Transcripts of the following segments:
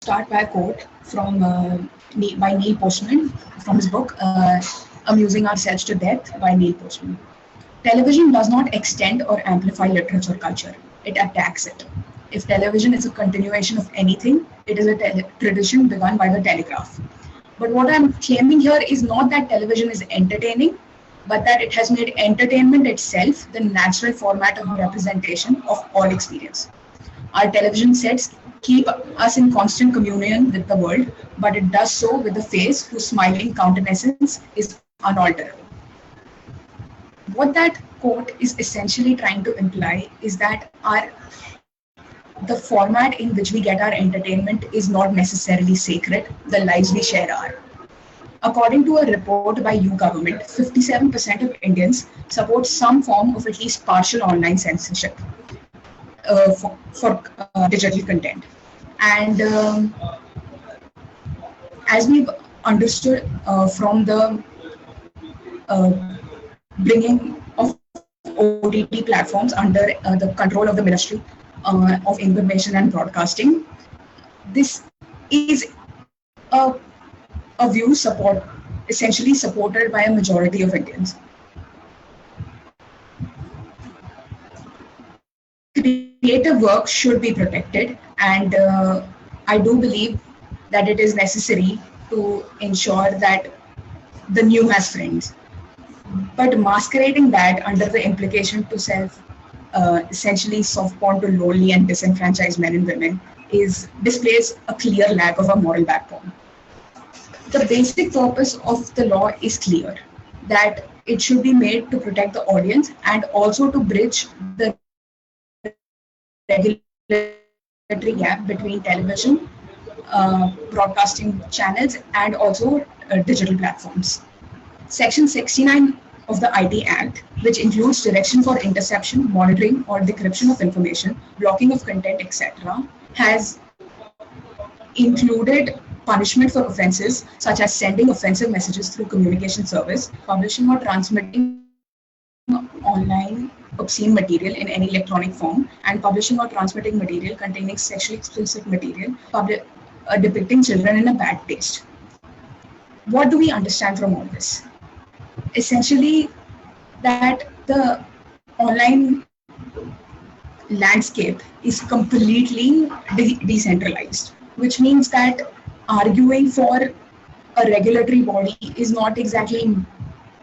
start by a quote from by Neil Postman from his book "Amusing Ourselves to Death" by Neil Postman. Television does not extend or amplify literature culture; it attacks it. If television is a continuation of anything, it is a tradition begun by the telegraph. But what I'm claiming here is not that television is entertaining, but that it has made entertainment itself the natural format of representation of all experience. Our television sets keep us in constant communion with the world, but it does so with a face whose smiling countenance is unalterable. What that quote is essentially trying to imply is that the format in which we get our entertainment is not necessarily sacred. The lives we share are. According to a report by U government, 57% of Indians support some form of at least partial online censorship for digital content. And as we've understood from the bringing of OTT platforms under the control of the Ministry of Information and Broadcasting, this is a, a view essentially supported by a majority of Indians. Creative work should be protected, and I do believe that it is necessary to ensure that the new has friends. But masquerading that under the implication to self essentially soft porn to lonely and disenfranchised men and women displays a clear lack of a moral backbone. The basic purpose of the law is clear, that it should be made to protect the audience and also to bridge the regulatory gap between television, broadcasting channels, and also digital platforms. Section 69 of the IT Act, which includes direction for interception, monitoring, or decryption of information, blocking of content, etc., has included punishment for offences such as sending offensive messages through communication service, publishing or transmitting online obscene material in any electronic form, and publishing or transmitting material containing sexually explicit material depicting children in a bad taste. What do we understand from all this? Essentially, that the online landscape is completely decentralized, which means that arguing for a regulatory body is not exactly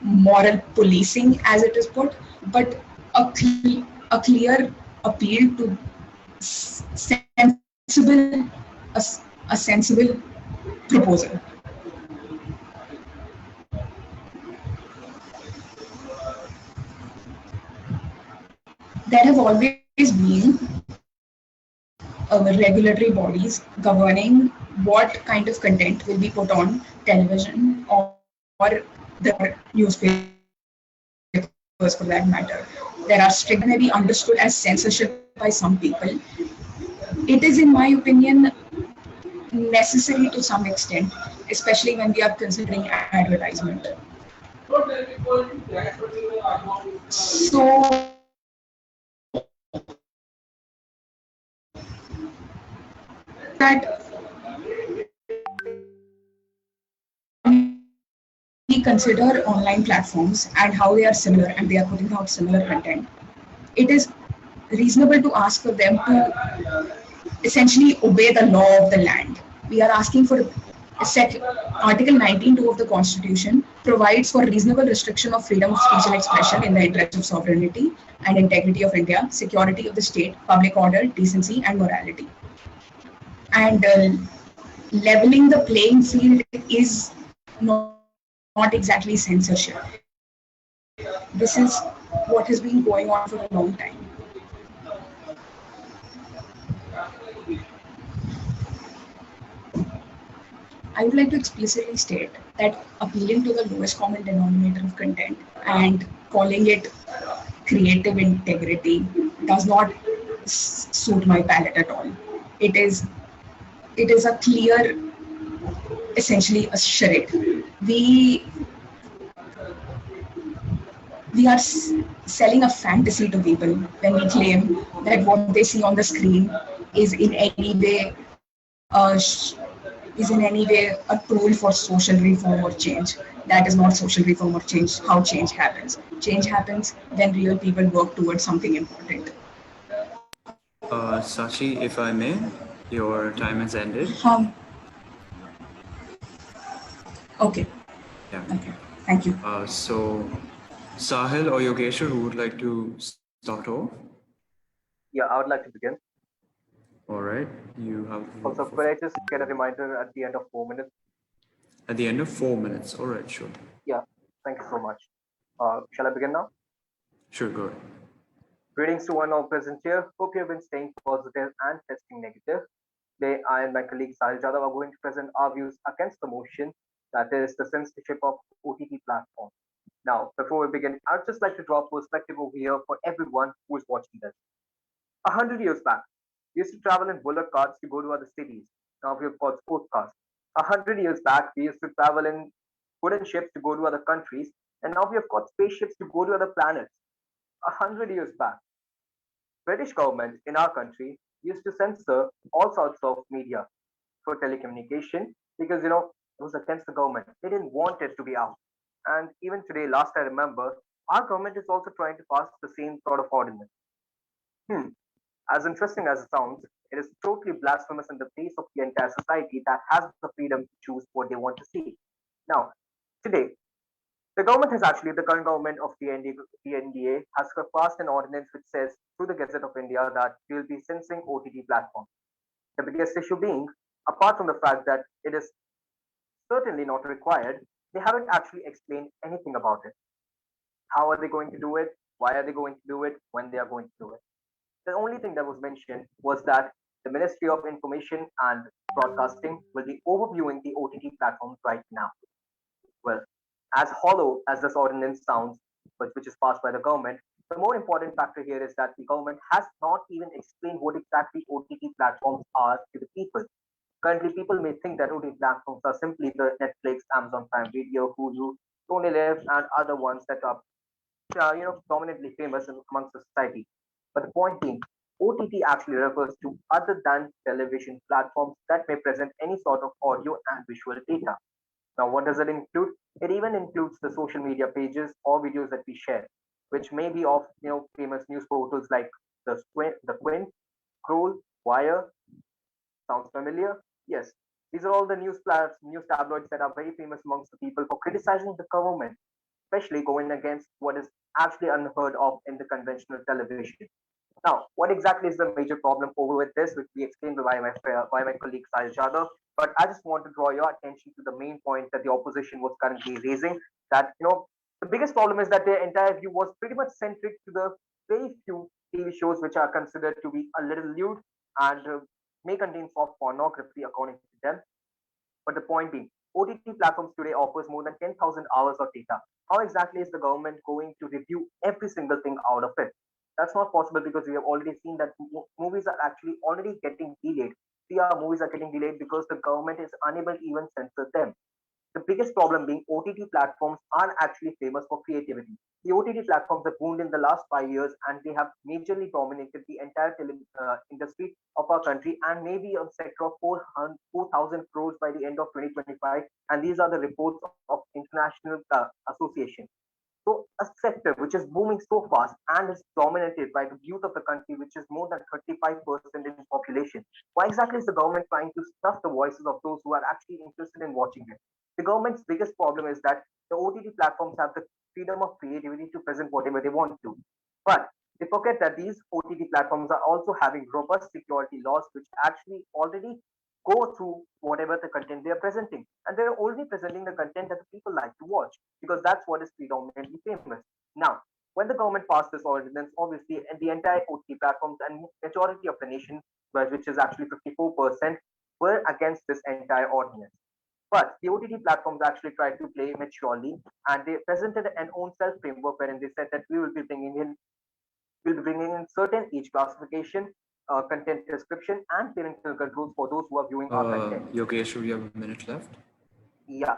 moral policing, as it is put, but a clear appeal to sensible a sensible proposal. There have always been regulatory bodies governing what kind of content will be put on television or the newspapers for that matter. There are strict may be understood as censorship by some people. It is, in my opinion, necessary to some extent, especially when we are considering advertisement. So that we consider online platforms and how they are similar and they are putting out similar content, it is reasonable to ask for them to essentially obey the law of the land. We are asking for Article 19(2) of the Constitution provides for reasonable restriction of freedom of speech and expression in the interest of sovereignty and integrity of India, security of the state, public order, decency, and morality. And leveling the playing field is not exactly censorship. This is what has been going on for a long time. I would like to explicitly state that appealing to the lowest common denominator of content and calling it creative integrity does not suit my palate at all. It is a clear, essentially a charade. We are selling a fantasy to people when we claim that what they see on the screen is in any way uh, sh- is in any way a tool for social reform or change. That is not social reform or change. How change happens? Change happens when real people work towards something important. Sachi, if I may, your time has ended. Okay. Yeah. Okay. Thank you. So, Sahil or Yogeshwar, who would like to start off? Yeah, I would like to begin. All right, you have the floor Also, for could I just get a reminder at the end of 4 minutes? at the end of 4 minutes. All right, sure, Yeah, thank you so much. Shall I begin now? sure, go ahead. Greetings to one all present here. Hope you have been staying positive and testing negative. Today, I and my colleague Sahil Jadhav are going to present our views against the motion that is the censorship of OTT platform. Now, before we begin, I'd just like to draw perspective over here for everyone who is watching this. 100 years back, we used to travel in bullock carts to go to other cities. Now we've got sports cars. 100 years back, we used to travel in wooden ships to go to other countries, and now we have got spaceships to go to other planets. 100 years back, British government in our country used to censor all sorts of media for telecommunication because it was against the government. They didn't want it to be out. And even today, last I remember, our government is also trying to pass the same sort of ordinance. Hmm. As interesting as it sounds, it is totally blasphemous in the face of the entire society that has the freedom to choose what they want to see. Now, today, the government has actually, the current government of the NDA has passed an ordinance which says through the Gazette of India that we will be censoring OTT platforms. The biggest issue being, apart from the fact that it is certainly not required, they haven't actually explained anything about it. How are they going to do it? Why are they going to do it? When they are going to do it? The only thing that was mentioned was that the Ministry of Information and Broadcasting will be overviewing the OTT platforms right now. Well, as hollow as this ordinance sounds, but which is passed by the government, the more important factor here is that the government has not even explained what exactly OTT platforms are to the people. Currently, people may think that OTT platforms are simply the Netflix, Amazon Prime Video, Hulu, Sony Live, and other ones that are dominantly famous amongst the society. But the point being, OTT actually refers to other than television platforms that may present any sort of audio and visual data. Now, what does it include? It even includes the social media pages or videos that we share, which may be of famous news portals like the Quint, Scroll, Wire. Sounds familiar? Yes. These are all the news tabloids that are very famous amongst the people for criticizing the government, especially going against what is actually unheard of in the conventional television. Now, what exactly is the major problem over with this, which we explained by my colleague Sahil Jadhav, but I just want to draw your attention to the main point that the opposition was currently raising, that, the biggest problem is that their entire view was pretty much centric to the very few TV shows which are considered to be a little lewd and may contain soft pornography according to them. But the point being, OTT platforms today offers more than 10,000 hours of data. How exactly is the government going to review every single thing out of it? That's not possible because we have already seen that movies are actually already getting delayed. 3 hour movies are getting delayed because the government is unable to even censor them. The biggest problem being OTT platforms are actually famous for creativity. The OTT platforms have boomed in the last 5 years and they have majorly dominated the entire industry of our country and maybe a sector of 4,000 crores by the end of 2025. And these are the reports of international association. So a sector which is booming so fast and is dominated by the youth of the country, which is more than 35% in population. Why exactly is the government trying to stuff the voices of those who are actually interested in watching it? The government's biggest problem is that the OTT platforms have the freedom of creativity to present whatever they want to. But they forget that these OTT platforms are also having robust security laws which actually already go through whatever the content they are presenting. And they're only presenting the content that the people like to watch because that's what is predominantly famous. Now, when the government passed this ordinance, obviously, and the entire OTT platforms and majority of the nation, which is actually 54%, were against this entire ordinance. But the OTT platforms actually tried to play maturely, and they presented an own self framework wherein they said that we will be bringing in certain age classification, content description, and parental controls for those who are viewing our content. Yogeshwar, you have a minute left. Yeah.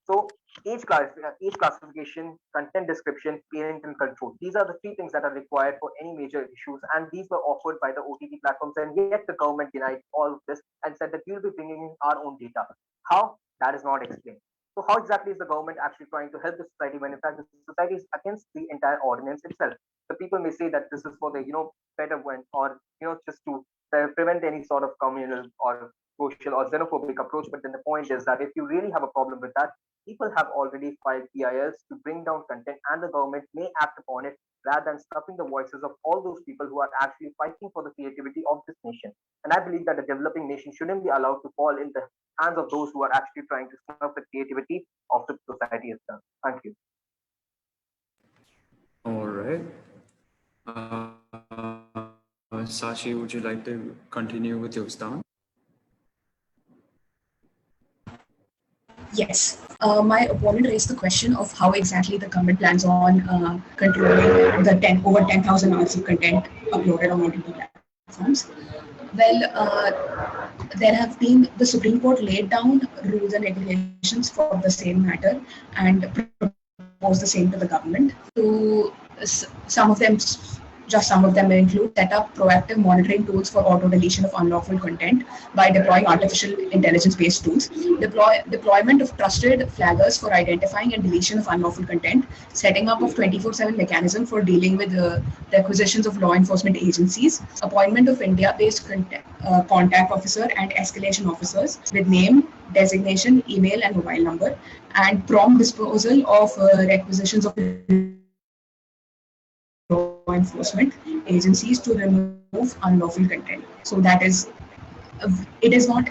So age classification, content description, parental control. These are the three things that are required for any major issues, and these were offered by the OTT platforms, and yet the government denied all of this and said that you'll be bringing in our own data. How? That is not explained. So how exactly is the government actually trying to help the society when in fact the society is against the entire ordinance itself? The people may say that this is for the better one, or just to prevent any sort of communal or social or xenophobic approach. But then the point is that if you really have a problem with that, people have already filed PILs to bring down content, and the government may act upon it rather than stopping the voices of all those people who are actually fighting for the creativity of this nation. And I believe that the developing nation shouldn't be allowed to fall in the hands of those who are actually trying to stop the creativity of the society itself. Thank you. All right. Sashi, would you like to continue with your stance? Yes. My opponent raised the question of how exactly the government plans on controlling the over 10,000 hours of content uploaded on OTT platforms. Well, there have been, the Supreme Court laid down rules and regulations for the same matter and proposed the same to the government. To some of them, just some of them may include set up proactive monitoring tools for auto deletion of unlawful content by deploying artificial intelligence-based tools, deployment of trusted flaggers for identifying and deletion of unlawful content, setting up of 24/7 mechanism for dealing with requisitions of law enforcement agencies, appointment of India-based contact officer and escalation officers with name, designation, email, and mobile number, and prompt disposal of requisitions of law enforcement agencies to remove unlawful content. So that is, it is not.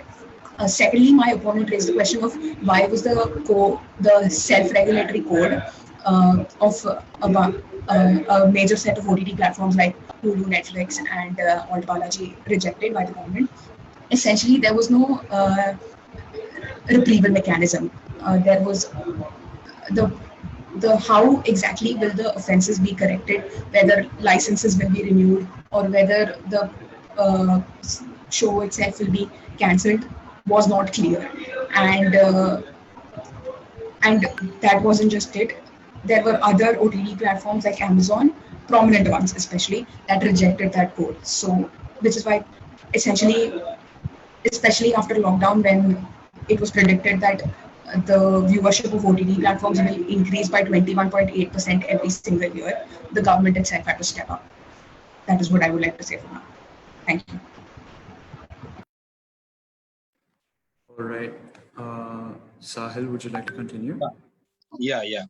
Secondly, my opponent raised the question of why was the self-regulatory code of a major set of OTT platforms like Hulu, Netflix, and Altbalaji rejected by the government. Essentially, there was no retrieval mechanism. There was the how exactly will the offences be corrected, whether licenses will be renewed or whether the show itself will be cancelled was not clear, and that wasn't just it. There were other OTT platforms like Amazon, prominent ones especially, that rejected that code. So, which is why essentially, especially after lockdown, when it was predicted that the viewership of OTT platforms will increase by 21.8% every single year, the government itself had to step up. That is what I would like to say for now. Thank you. All right. Sahil, would you like to continue? Yeah.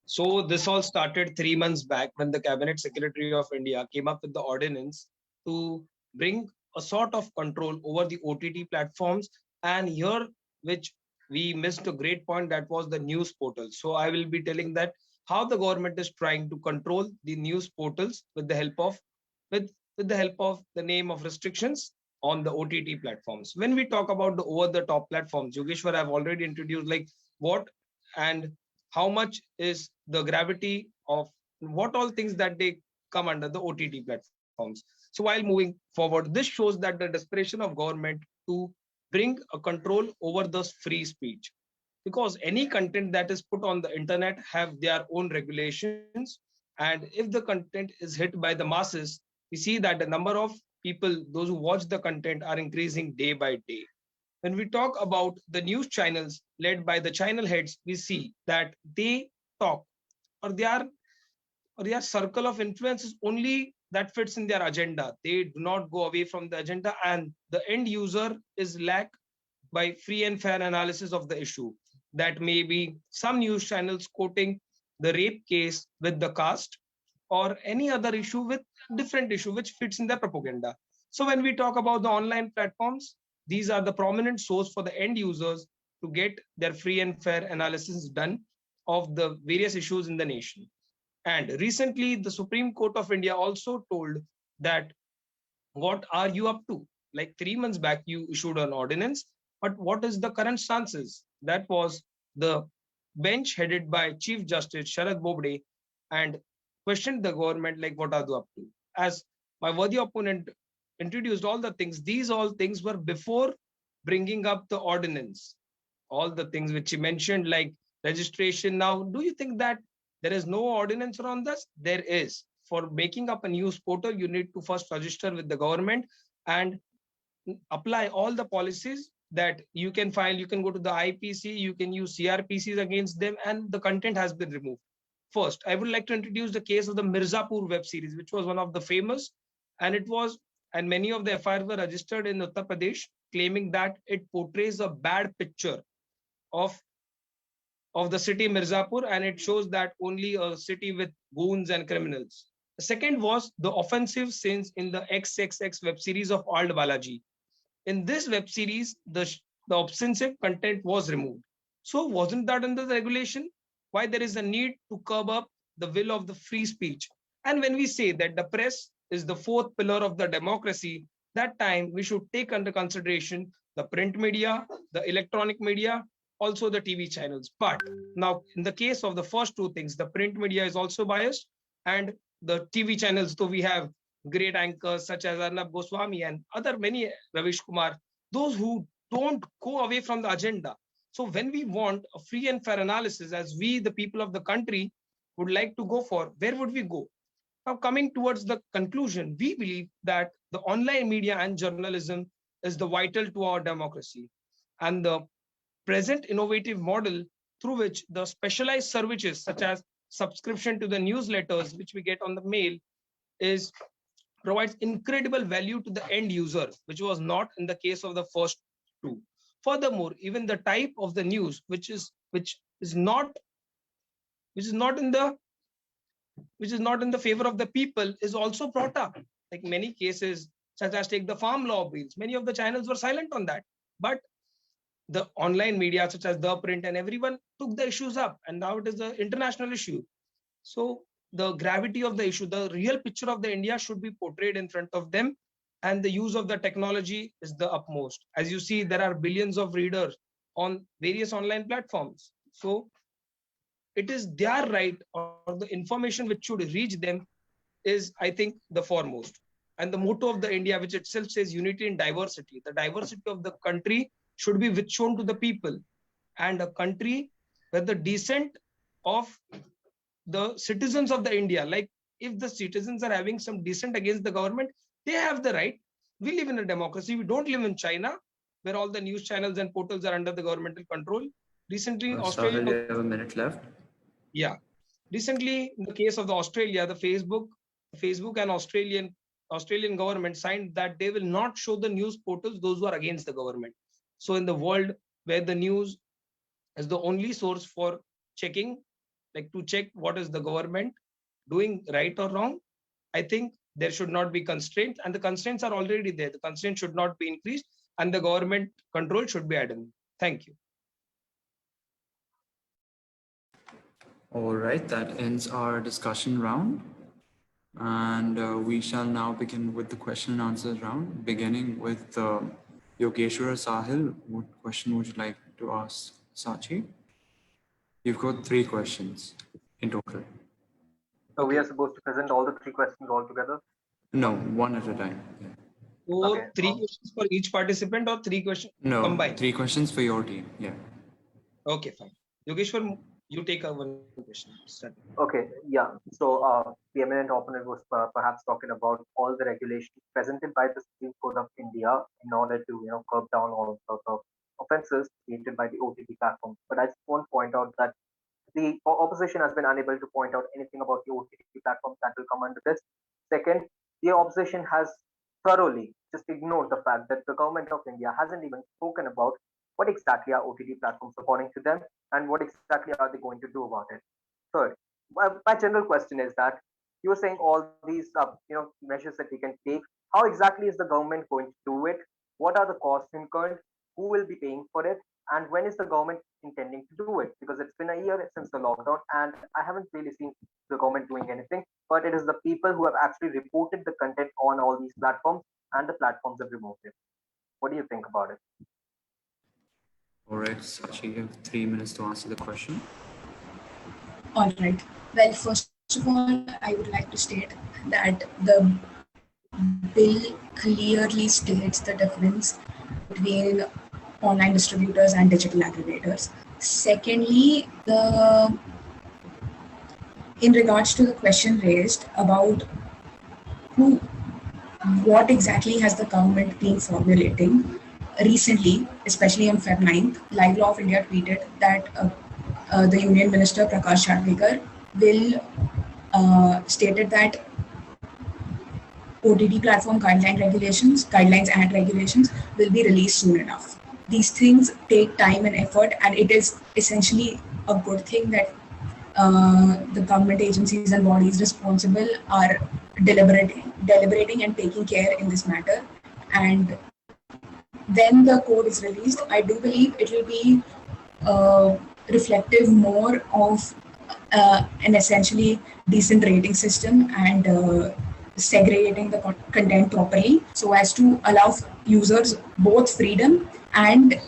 So this all started 3 months back when the Cabinet Secretary of India came up with the ordinance to bring a sort of control over the OTT platforms. And here, which we missed a great point, that was the news portal. So I will be telling that how the government is trying to control the news portals with the help of the name of restrictions on the OTT platforms. When we talk about the over-the-top platforms, Yogeshwar have already introduced like what and how much is the gravity of what all things that they come under the OTT platforms. So while moving forward, this shows that the desperation of government to bring a control over the free speech, because any content that is put on the internet have their own regulations, and if the content is hit by the masses, we see that the number of people, those who watch the content, are increasing day by day. When we talk about the news channels led by the channel heads, we see that they talk, or their circle of influence is only that fits in their agenda. They do not go away from the agenda, and the end user is lack by free and fair analysis of the issue. That may be some news channels quoting the rape case with the caste, or any other issue with different issue which fits in their propaganda. So when we talk about the online platforms, these are the prominent source for the end users to get their free and fair analysis done of the various issues in the nation. And recently, the Supreme Court of India also told that what are you up to? Like 3 months back, you issued an ordinance, but what is the current stances? That was the bench headed by Chief Justice Sharad Bobde and questioned the government like what are you up to? As my worthy opponent introduced all the things, these all things were before bringing up the ordinance. All the things which he mentioned, like registration. Now, do you think that there is no ordinance around this? There is. For making up a news portal, you need to first register with the government and apply all the policies that you can file. You can go to the IPC, you can use CRPCs against them, and the content has been removed. First, I would like to introduce the case of the Mirzapur web series, which was one of the famous, and many of the FIRs were registered in Uttar Pradesh, claiming that it portrays a bad picture of the city Mirzapur, and it shows that only a city with goons and criminals. The second was the offensive scenes in the XXX web series of Old Balaji. In this web series, the offensive content was removed. So wasn't that under the regulation? Why there is a need to curb up the will of the free speech? And when we say that the press is the fourth pillar of the democracy, that time we should take under consideration the print media, the electronic media, also the TV channels. But now in the case of the first two things, the print media is also biased, and the TV channels, though we have great anchors such as Arnab Goswami and other many, Ravish Kumar, those who don't go away from the agenda. So when we want a free and fair analysis, as we, the people of the country, would like to go for, where would we go? Now, coming towards the conclusion, we believe that the online media and journalism is the vital to our democracy. And the present innovative model through which the specialized services such as subscription to the newsletters which we get on the mail provides incredible value to the end user, which was not in the case of the first two. Furthermore, even the type of the news which is not in the favor of the people is also brought up. Like many cases, such as take the farm law bills, many of the channels were silent on that. But the online media such as the print and everyone took the issues up, and now it is an international issue. So the gravity of the issue, the real picture of the India should be portrayed in front of them, and the use of the technology is the utmost. As you see, there are billions of readers on various online platforms. So it is their right, or the information which should reach them is, I think, the foremost. And the motto of the India, which itself says unity in diversity, the diversity of the country should be shown to the people, and a country where the dissent of the citizens of the India, like if the citizens are having some dissent against the government, they have the right. We live in a democracy. We don't live in China, where all the news channels and portals are under the governmental control. Recently, Australia. Sahil, you have a minute left. Yeah. Recently, in the case of the Australia, the Facebook and Australian government signed that they will not show the news portals those who are against the government. So in the world where the news is the only source for checking, like to check what is the government doing right or wrong, I think there should not be constraints, and the constraints are already there. The constraints should not be increased, and the government control should be added. Thank you. All right, that ends our discussion round. And we shall now begin with the question and answers round, beginning with Yogeshwar Sahil. What question would you like to ask Sachi? You've got 3 questions in total. So we are supposed to present all the 3 questions all together? No, one at a time. Yeah. So Okay. 3 questions for each participant, or 3 questions No, combined? 3 questions for your team. Yeah. Okay, fine. Yogeshwar, you take one question. Start. Okay, yeah. So the eminent opponent was perhaps talking about all the regulations presented by the Supreme Court of India in order to curb down all sorts of offences created by the OTT platform. But I just want to point out that the opposition has been unable to point out anything about the OTT platforms that will come under this. Second, the opposition has thoroughly just ignored the fact that the government of India hasn't even spoken about what exactly are OTT platforms according to them, and what exactly are they going to do about it. Third, my general question is that you were saying all these measures that we can take. How exactly is the government going to do it? What are the costs incurred? Who will be paying for it? And when is the government intending to do it? Because it's been a year since the lockdown, and I haven't really seen the government doing anything. But it is the people who have actually reported the content on all these platforms, and the platforms have removed it. What do you think about it? All right, Sachi, you have 3 minutes to answer the question. All right. Well, first of all, I would like to state that the bill clearly states the difference between online distributors and digital aggregators. Secondly, in regards to the question raised about who, what exactly has the government been formulating recently, especially on Feb 9th, Live Law of India tweeted that the Union Minister Prakash Jhavadekar will stated that OTT platform guidelines and regulations will be released soon enough. These things take time and effort, and it is essentially a good thing that the government agencies and bodies responsible are deliberating and taking care in this matter. And when the code is released, I do believe it will be reflective more of an essentially decent rating system and segregating the content properly so as to allow users both freedom and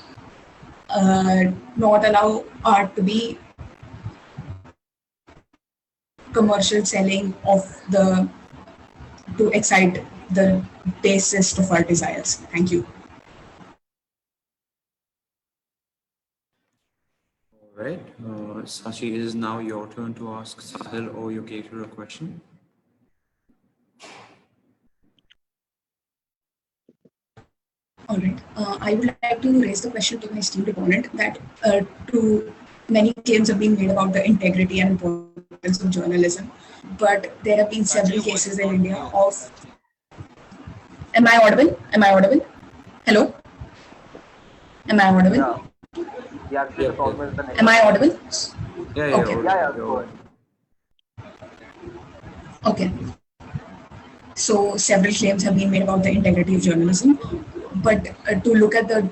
not allow art to be commercial selling of the to excite the basest of our desires. Thank you. All right. Sashi, it is now your turn to ask Sahil or Yogesh a question. All right. I would like to raise the question to my esteemed opponent that to many claims have been made about the integrity and importance of journalism, but there have been several cases in India of. Am I audible? Am I audible? Hello? Am I audible? Yeah, actually, the problem is the network. Am I audible? Yeah, Okay. Yeah, go ahead. Okay. So several claims have been made about the integrity of journalism, but to look at the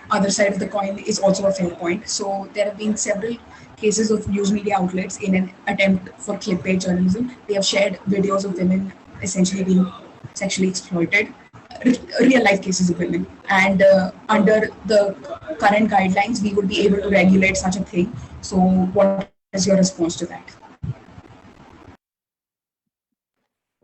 other side of the coin is also a fair point. So there have been several cases of news media outlets in an attempt for clickbait journalism. They have shared videos of women essentially being sexually exploited, real life cases of women. And under the current guidelines, we would be able to regulate such a thing. So what is your response to that?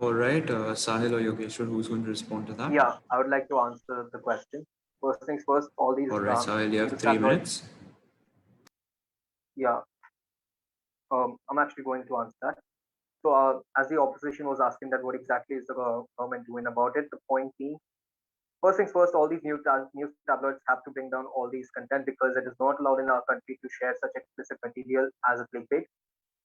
All right. Sahil or Yogeshwar, who's going to respond to that? Yeah, I would like to answer the question. First things first, all these. All right, Sahil, you have 3 tabloids- minutes. Yeah, I'm actually going to answer that. So, as the opposition was asking that what exactly is the government doing about it, the point being, first things first, all these news tabloids have to bring down all these content because it is not allowed in our country to share such explicit material as a clickbait.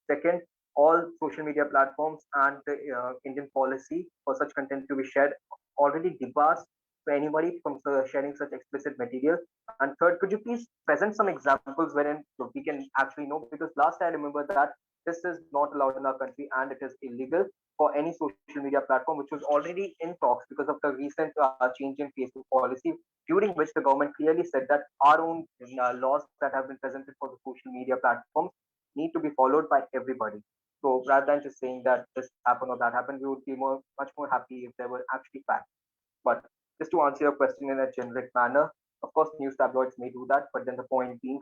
Second, all social media platforms and the Indian policy for such content to be shared already debars to anybody from sharing such explicit material. And third, could you please present some examples wherein we can actually know? Because last I remember that this is not allowed in our country and it is illegal for any social media platform, which was already in talks because of the recent change in Facebook policy, during which the government clearly said that our own laws that have been presented for the social media platforms need to be followed by everybody. So rather than just saying that this happened or that happened, we would be much more happy if there were actually facts. But just to answer your question in a generic manner, of course, news tabloids may do that, but then the point being,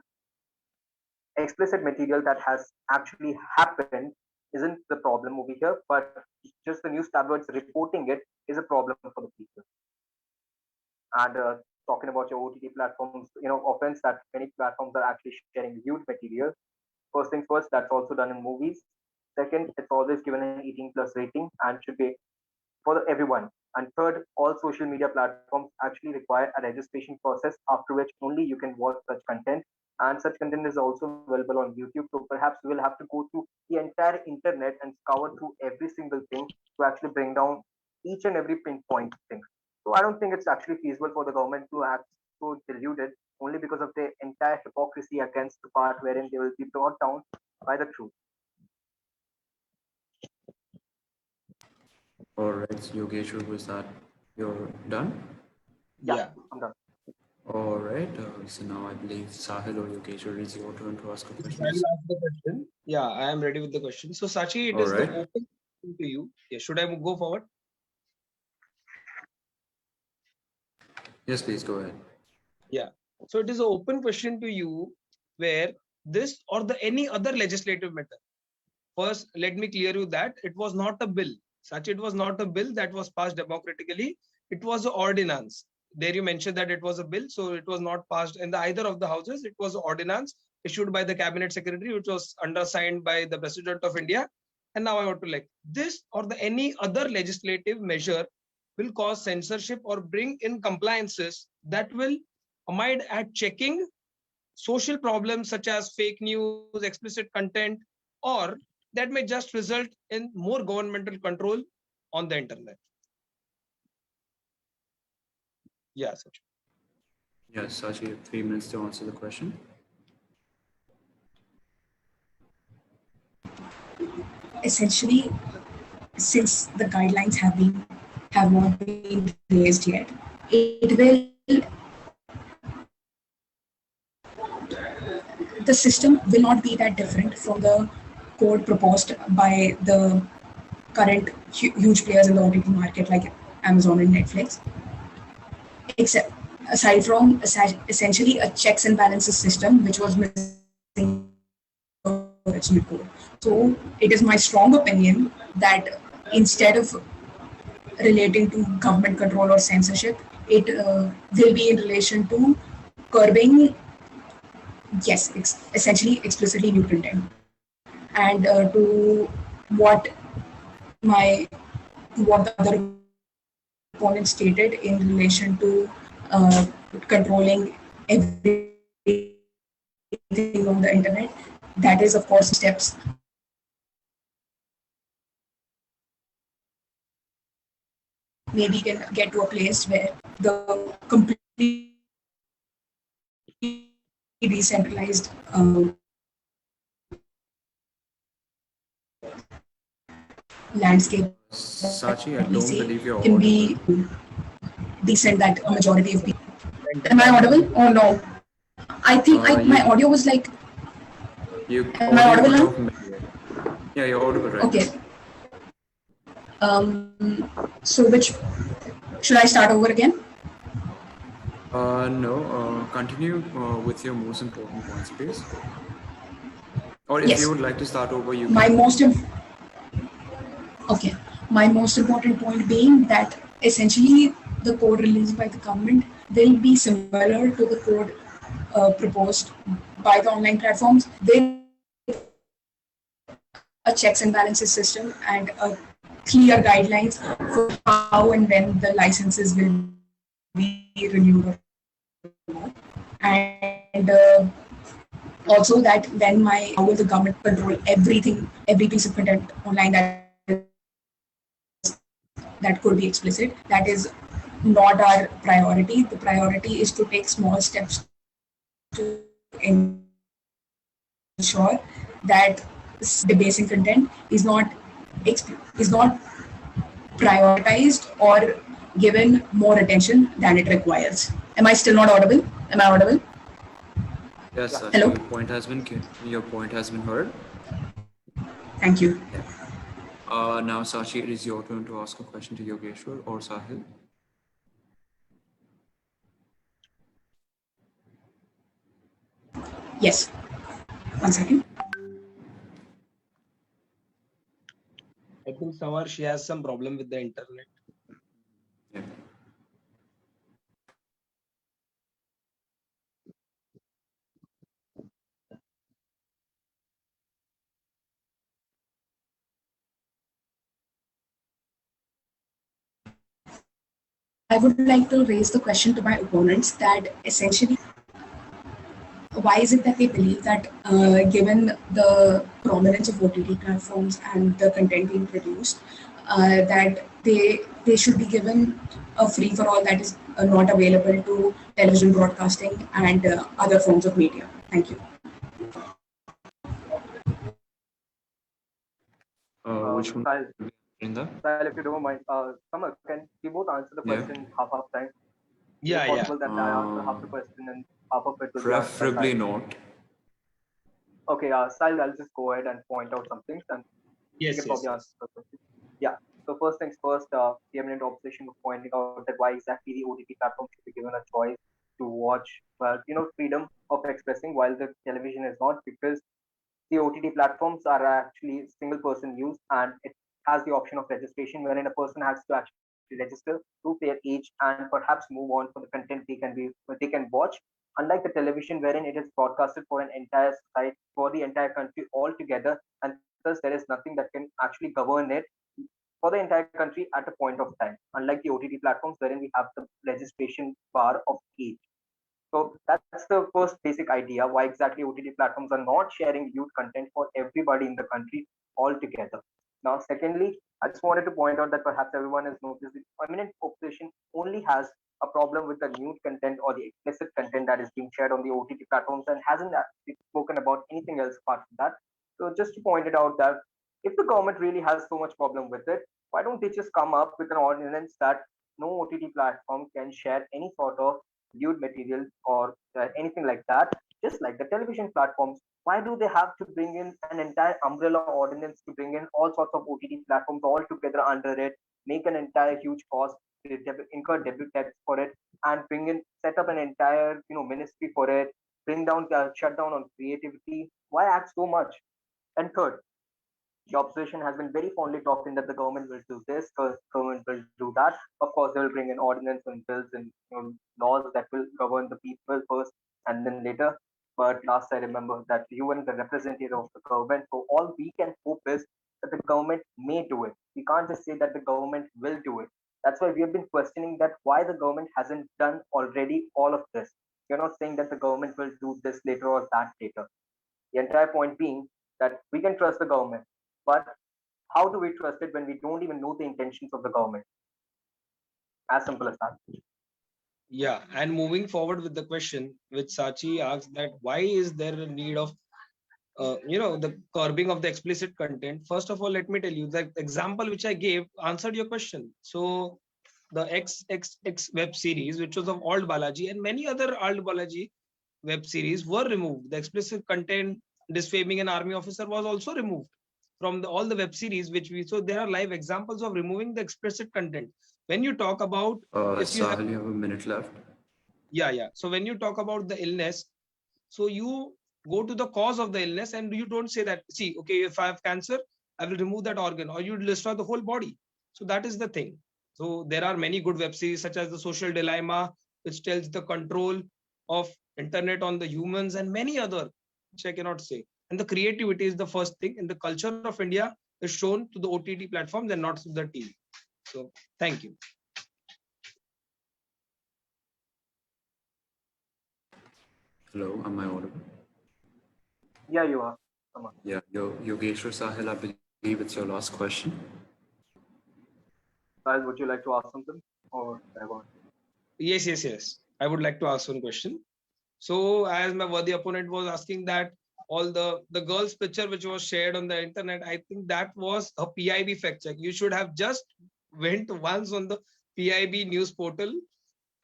explicit material that has actually happened isn't the problem over here, but just the news tabloids reporting it is a problem for the people. And talking about your OTT platforms, offense that many platforms are actually sharing huge material. First things first, that's also done in movies. Second, it's always given an 18+ rating and should be for everyone. And third, all social media platforms actually require a registration process after which only you can watch such content. And such content is also available on YouTube. So perhaps we will have to go through the entire internet and scour through every single thing to actually bring down each and every pinpoint thing. So I don't think it's actually feasible for the government to act so deluded only because of the entire hypocrisy against the part wherein they will be brought down by the truth. All right, Yogeshwar, was that you're done? Yeah. I'm done. All right. So now I believe Sahil or Yogeshwar is your turn to ask a I question. will ask the question. Yeah, I am ready with the question. So, Sachi, it is Alright. the open question to you. Yeah, should I go forward? Yes, please go ahead. Yeah. So it is an open question to you where this or the any other legislative matter. First, let me clear you that it was not a bill. Such it was not a bill that was passed democratically. It was an ordinance. there you mentioned that it was a bill, so it was not passed in the either of the houses. It was ordinance issued by the cabinet secretary, which was undersigned by the president of India. And now I want to like this or the any other legislative measure will cause censorship or bring in compliances that will amid at checking social problems such as fake news, explicit content, or that may just result in more governmental control on the internet. Yeah, Sachin. Yes, Sachi, you have 3 minutes to answer the question. Essentially, since the guidelines have not been raised yet, it will the system will not be that different from the code proposed by the current huge players in the OTT market like Amazon and Netflix. Except aside from essentially a checks and balances system which was missing in the original code. So it is my strong opinion that instead of relating to government control or censorship, it will be in relation to curbing, yes, essentially explicitly new content. And to what the other opponent stated in relation to controlling everything on the internet, that is of course steps maybe can get to a place where the completely decentralized landscape Sachi, I that we don't see believe you're can audible. be decent that a majority of people. Am I audible or no? I think my audio was like. Am I audible now? Yeah, you're audible right Okay. So which should I start over again? No, continue with your most important points, please. Or if Yes. you would like to start over, you My can. my most important point being that essentially the code released by the government will be similar to the code proposed by the online platforms with a checks and balances system and a clear guidelines for how and when the licenses will be renewed or not. And also that how will the government control everything, every piece of content online that could be explicit. That is not our priority. The priority is to take small steps to ensure that debasing content is not prioritized or given more attention than it requires. Am I still not audible? Am I audible? Yes, Sachi, Hello? your point has been heard. Thank you. Now, Sachi, it is your turn to ask a question to Yogeshwar or Sahil. Yes. 1 second. I think Samar, she has some problem with the internet. Yeah. I would like to raise the question to my opponents that essentially, why is it that they believe that given the prominence of OTT platforms and the content being produced, that they should be given a free for all that is not available to television broadcasting and other forms of media? Thank you. Which one? Sahil, if you don't mind, Samar, can we both answer the question half time? Yeah, Is it possible that I answer half the question and half of it will be answered? Preferably not. Okay, Sahil, I'll just go ahead and point out some things and you can probably answer the question. Yeah. So first things first, the eminent opposition was pointing out that why exactly the OTT platform should be given a choice to watch, freedom of expressing while the television is not, because the OTT platforms are actually single person use and it has the option of registration wherein a person has to actually register, prove their age, and perhaps move on for the content they can watch. Unlike the television, wherein it is broadcasted for an entire society, for the entire country altogether, and thus there is nothing that can actually govern it for the entire country at a point of time. Unlike the OTT platforms, wherein we have the registration bar of age. So that's the first basic idea why exactly OTT platforms are not sharing youth content for everybody in the country altogether. Now, secondly, I just wanted to point out that perhaps everyone has noticed the eminent population only has a problem with the nude content or the explicit content that is being shared on the OTT platforms and hasn't actually spoken about anything else apart from that. So just to point it out that if the government really has so much problem with it, why don't they just come up with an ordinance that no OTT platform can share any sort of lewd material or anything like that, just like the television platforms. Why do they have to bring in an entire umbrella ordinance to bring in all sorts of OTT platforms all together under it, make an entire huge cost, incur debit tax for it, and bring in set up an entire ministry for it, bring down shut down on creativity? Why act so much? And third, the opposition has been very fondly talking that the government will do this, the government will do that. Of course, they will bring in ordinance and bills and laws that will govern the people first and then later. But last I remember that you are the representative of the government. So all we can hope is that the government may do it. We can't just say that the government will do it. That's why we have been questioning that why the government hasn't done already all of this. We're not saying that the government will do this later or that later. The entire point being that we can trust the government, but how do we trust it when we don't even know the intentions of the government? As simple as that. Yeah, and moving forward with the question, which Sachi asked, that why is there a need of the curbing of the explicit content? First of all, let me tell you that example which I gave answered your question. So the XXX web series, which was of Old Balaji, and many other Old Balaji web series were removed. The explicit content disfaming an army officer was also removed from all the web series which we. So there are live examples of removing the explicit content. When you talk about if you have Sahil, you have a minute left. yeah. So when you talk about the illness, so you go to the cause of the illness and you don't say that, see, okay, if I have cancer, I will remove that organ, or you destroy the whole body. So that is the thing. So there are many good web series such as The Social Dilemma, which tells the control of internet on the humans, and many other, which I cannot say. And the creativity is the first thing, and the culture of India is shown to the OTT platforms and not to the TV. So thank you. Hello, am I audible? Yeah, you are. Yeah, Yogeshwar Sahil, I believe it's your last question. Guys, would you like to ask something? Or I want? Yes. I would like to ask one question. So as my worthy opponent was asking that all the girl's picture which was shared on the internet, I think that was a PIB fact check. You should have just went once on the PIB news portal,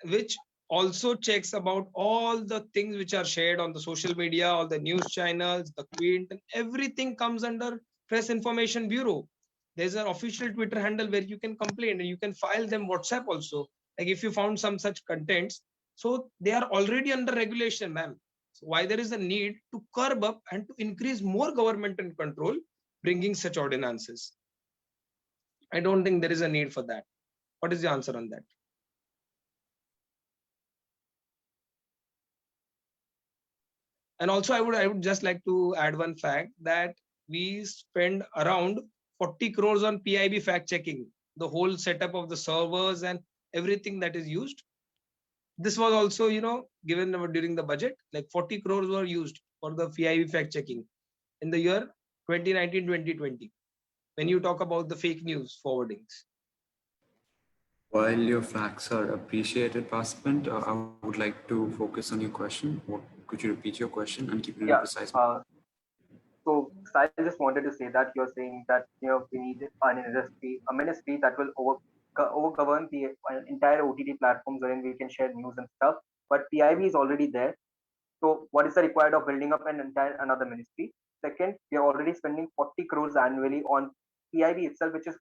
which also checks about all the things which are shared on the social media, all the news channels, the print, and everything comes under Press Information Bureau. There's an official Twitter handle where you can complain and you can file them WhatsApp also. Like if you found some such contents, so they are already under regulation, ma'am. So why there is a need to curb up and to increase more government and control, bringing such ordinances? I don't think there is a need for that. What is the answer on that? And also, I would just like to add one fact that we spend around 40 crores on PIB fact checking, the whole setup of the servers and everything that is used. This was also, given during the budget, like 40 crores were used for the PIB fact checking in the year 2019-2020. When you talk about the fake news forwardings. While your facts are appreciated, Participant, I would like to focus on your question. Could you repeat your question and keep it in a precise? So I just wanted to say that you're saying that we need a ministry that will overgovern the entire OTT platforms wherein we can share news and stuff. But PIB is already there. So what is the required of building up an entire another ministry? Second, we are already spending 40 crores annually on PIB itself, which is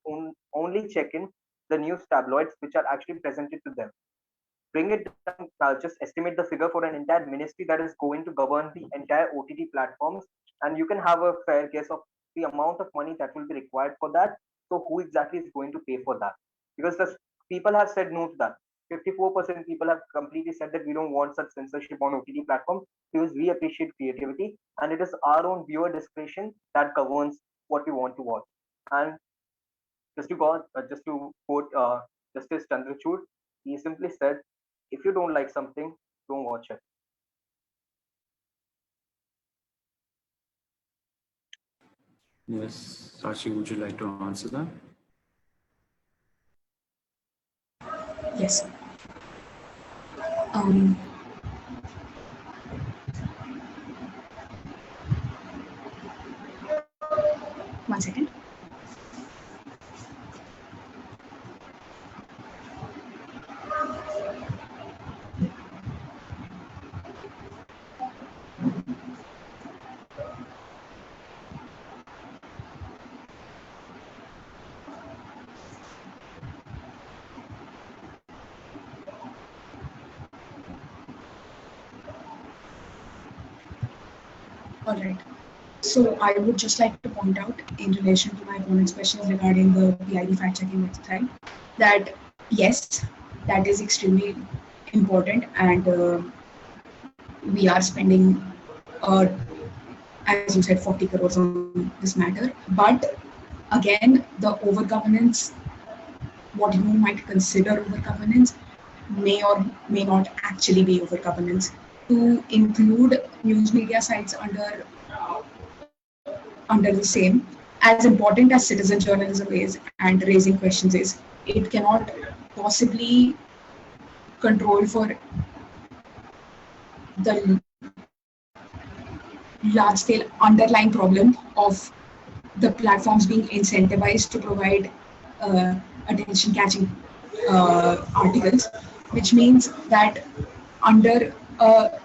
only checking the news tabloids which are actually presented to them. Bring it down, just estimate the figure for an entire ministry that is going to govern the entire OTT platforms, and you can have a fair guess of the amount of money that will be required for that. So who exactly is going to pay for that? Because the people have said no to that. 54% people have completely said that we don't want such censorship on OTT platform because we appreciate creativity and it is our own viewer discretion that governs what we want to watch. And just to quote Justice Chandrachud, he simply said, "If you don't like something, don't watch it." Yes, Sachi, would you like to answer that? Yes. One second. All right. So I would just like to point out in relation to my opponent's questions regarding the PID fact-checking website that yes, that is extremely important, and we are spending, as you said, 40 crores on this matter. But again, the over-governance, what you might consider over-governance, may or may not actually be over-governance. To include news media sites under the same, as important as citizen journalism is and raising questions is, it cannot possibly control for the large scale underlying problem of the platforms being incentivized to provide attention catching articles, which means that under a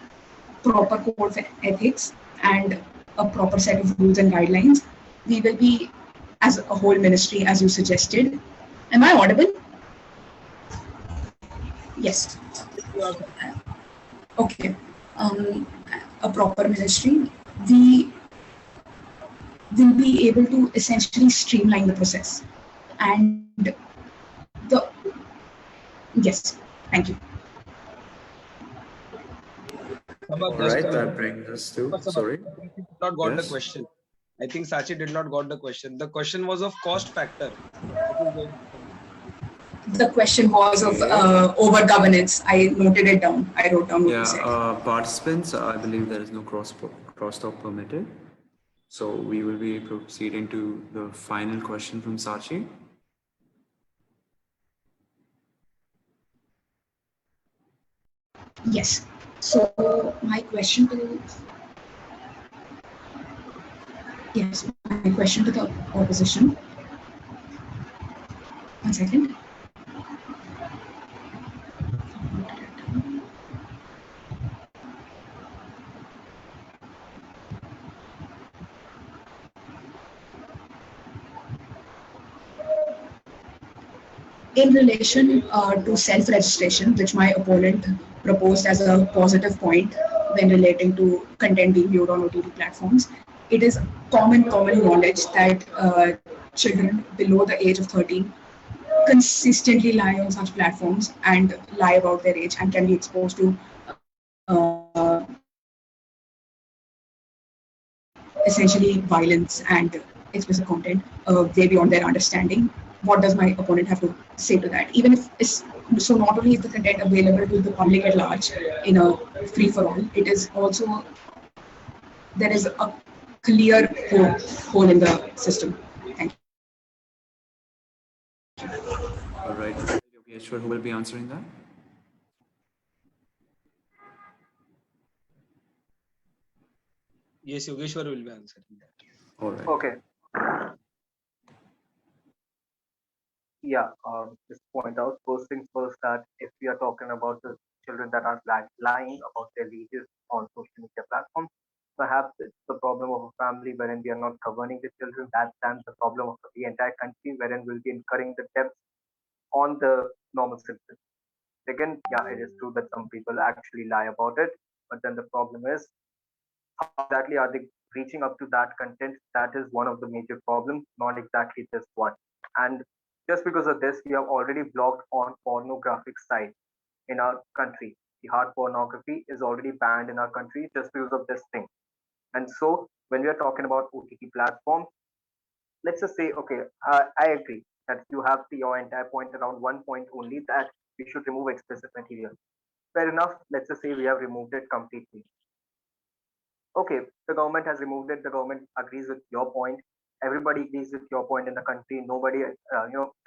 proper code of ethics and a proper set of rules and guidelines, we will be, as a whole ministry, as you suggested. Am I audible? Yes. Okay. A proper ministry, we will be able to essentially streamline the process. And the yes, thank you. All right, that brings us to, sorry. Did not got the Yes. question. I think Sachi did not got the question. The question was of cost factor. The question was of over governance. I noted it down. I wrote down what you said. Participants, I believe there is no crosstalk permitted. So we will be proceeding to the final question from Sachi. Yes. So my question to the opposition. One second. In relation to self-registration, which my opponent proposed as a positive point when relating to content being viewed on OTT platforms, it is common knowledge that children below the age of 13 consistently lie on such platforms and lie about their age and can be exposed to essentially violence and explicit content way beyond their understanding. What does my opponent have to say to that? Even if it's, so not only is the content available to the public at large in a free for all, it is also, there is a clear hole in the system. Thank you. All right, Yogeshwar, who will be answering that? Yes, Yogeshwar will be answering that. All right. Okay. Yeah, just point out first things first that if we are talking about the children that are lying about their ages on social media platforms, perhaps it's the problem of a family wherein we are not governing the children. That stands the problem of the entire country wherein we'll be incurring the debts on the normal citizens. Second, yeah, it is true that some people actually lie about it, but then the problem is how exactly are they reaching up to that content? That is one of the major problems, not exactly this one. And Just because of this, we have already blocked on pornographic sites in our country. The hard pornography is already banned in our country just because of this thing. And so when we are talking about OTT platforms, let's just say, okay, I agree that you have your entire point around one point only, that we should remove explicit material. Fair enough. Let's just say we have removed it completely. Okay, the government has removed it. The government agrees with your point. Everybody agrees with your point in the country. Nobody,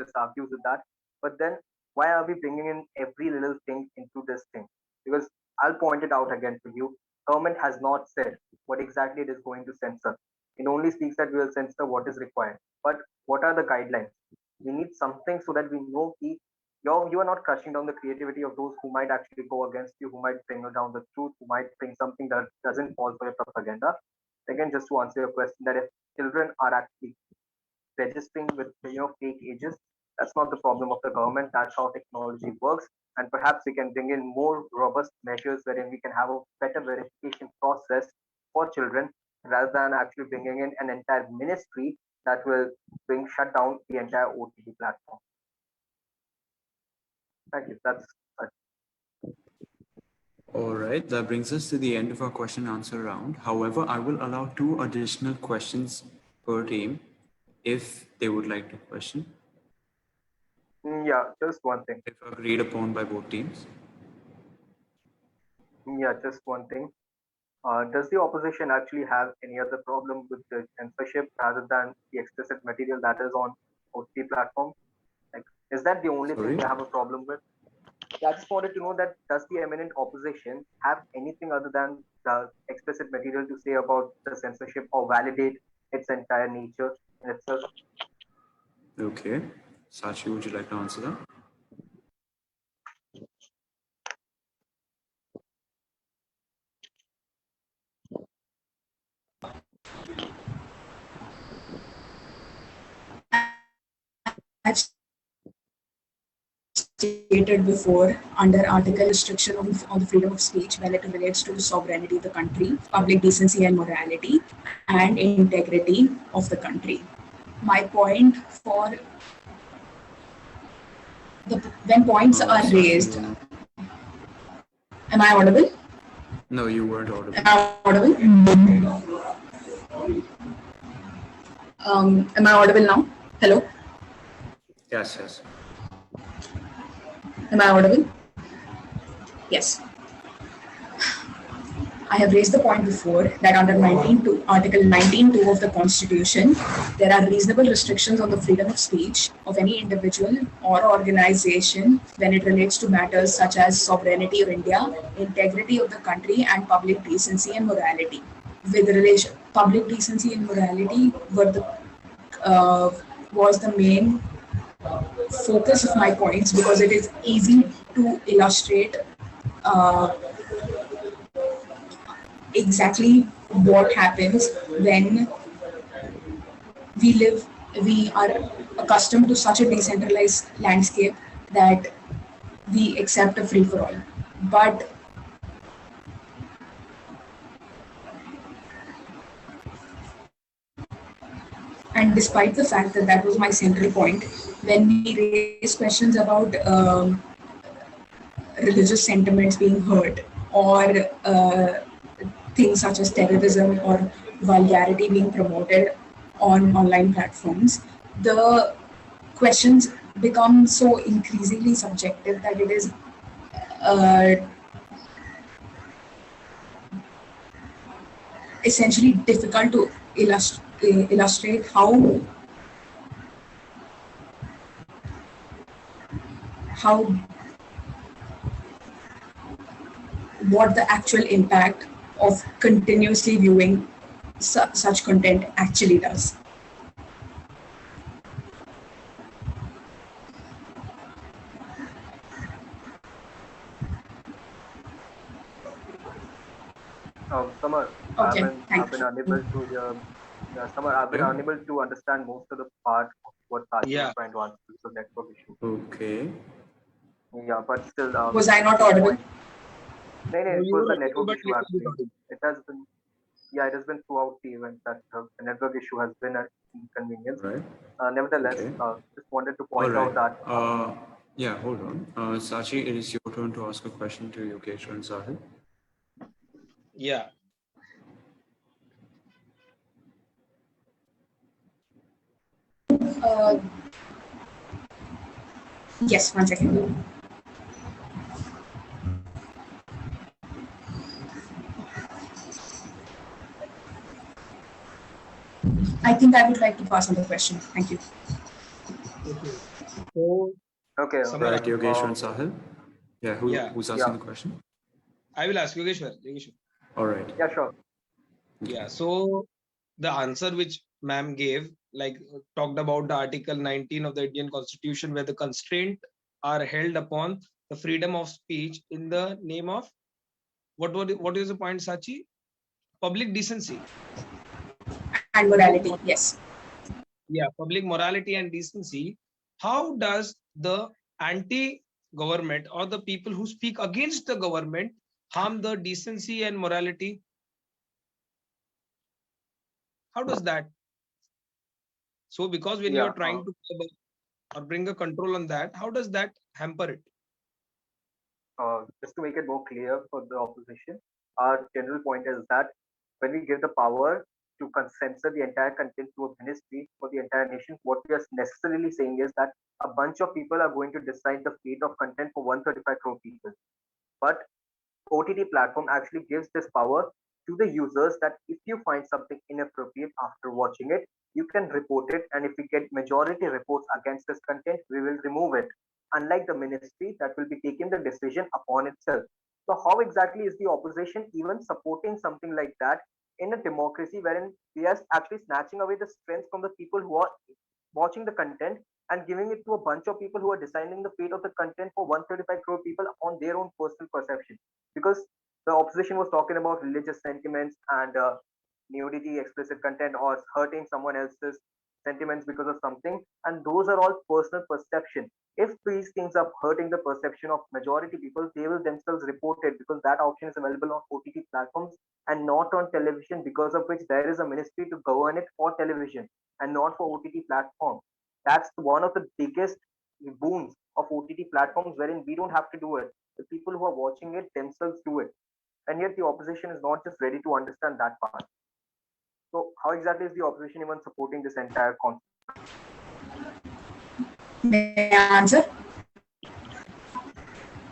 just argues with that. But then, why are we bringing in every little thing into this thing? Because I'll point it out again to you. Government has not said what exactly it is going to censor. It only speaks that we will censor what is required. But what are the guidelines? We need something so that we know you are not crushing down the creativity of those who might actually go against you, who might bring down the truth, who might bring something that doesn't fall for your propaganda. Again, just to answer your question, that if children are actually registering with fake ages, that's not the problem of the government. That's how technology works, and perhaps we can bring in more robust measures wherein we can have a better verification process for children rather than actually bringing in an entire ministry that will shut down the entire OTT platform. Thank you. That's All right, that brings us to the end of our question and answer round. However, I will allow 2 additional questions per team if they would like to question, yeah, just one thing. if agreed upon by both teams. Yeah, just one thing. Does the opposition actually have any other problem with the censorship rather than the explicit material that is on OTT platform? Like, is that the only thing they have a problem with? Yeah, I just wanted to know that does the eminent opposition have anything other than the explicit material to say about the censorship or validate its entire nature in itself? Okay. Sachi, would you like to answer that? I've stated before, under article restriction on the freedom of speech when it relates to the sovereignty of the country, public decency and morality, and integrity of the country. My point for when points are raised, am I audible? No, you weren't audible. Am I audible? Am I audible now? Hello? Yes, yes. Am I audible? Yes. I have raised the point before that under Article 19.2 of the Constitution, there are reasonable restrictions on the freedom of speech of any individual or organization when it relates to matters such as sovereignty of India, integrity of the country, and public decency and morality. With relation, public decency and morality was the main focus of my points because it is easy to illustrate exactly what happens when we are accustomed to such a decentralized landscape that we accept a free for all. But and despite the fact that that was my central point, when we raise questions about religious sentiments being hurt or things such as terrorism or vulgarity being promoted on online platforms, the questions become so increasingly subjective that it is essentially difficult to illustrate how what the actual impact of continuously viewing such content actually does. Samar, Okay, I've been unable to hear. Samar, I've been unable to understand most of the part of what Sachi was trying to answer because of network issue. Okay. Yeah, but still. Was I not audible? No, it was the network issue actually. It has been, it has been throughout the event that the network issue has been inconvenience. Right. Nevertheless, Okay. just wanted to All point right. out that Yeah, hold on. Sachi, it is your turn to ask a question to Yogesh and Sahil. Yeah. Yes, 1 second. I think I would like to pass on the question. Thank you. Okay. So, okay, Samar, Right, Yogesh and uh, Sahil. Yeah, yeah, who's asking yeah, the question? I will ask Yogeshwar. Yogeshwar. All right. yeah, sure. Yeah. So the answer which ma'am gave, like talked about the Article 19 of the Indian Constitution, where the constraint are held upon the freedom of speech in the name of what is the point, Sachi? Public decency. And morality, yes. Yeah, public morality and decency. How does the anti-government or the people who speak against the government harm the decency and morality? How does that? So, because when you Yeah, are trying to or bring a control on that, how does that hamper it? just to make it more clear for the opposition, our general point is that when we give the power to censor the entire content to a ministry for the entire nation, what we are necessarily saying is that a bunch of people are going to decide the fate of content for 135 crore people. But OTT platform actually gives this power to the users that if you find something inappropriate after watching it, you can report it. And if we get majority reports against this content, we will remove it. Unlike the ministry that will be taking the decision upon itself. So, how exactly is the opposition even supporting something like that in a democracy wherein we are actually snatching away the strength from the people who are watching the content and giving it to a bunch of people who are deciding the fate of the content for 135 crore people on their own personal perception? Because the opposition was talking about religious sentiments and nudity, explicit content, or hurting someone else's sentiments because of something, and those are all personal perception. If these things are hurting the perception of majority people, they will themselves report it because that option is available on OTT platforms and not on television, because of which there is a ministry to govern it for television and not for OTT platform. That's one of the biggest boons of OTT platforms, wherein we don't have to do it. The people who are watching it themselves do it. And yet the opposition is not just ready to understand that part. So how exactly is the opposition even supporting this entire concept? May I answer?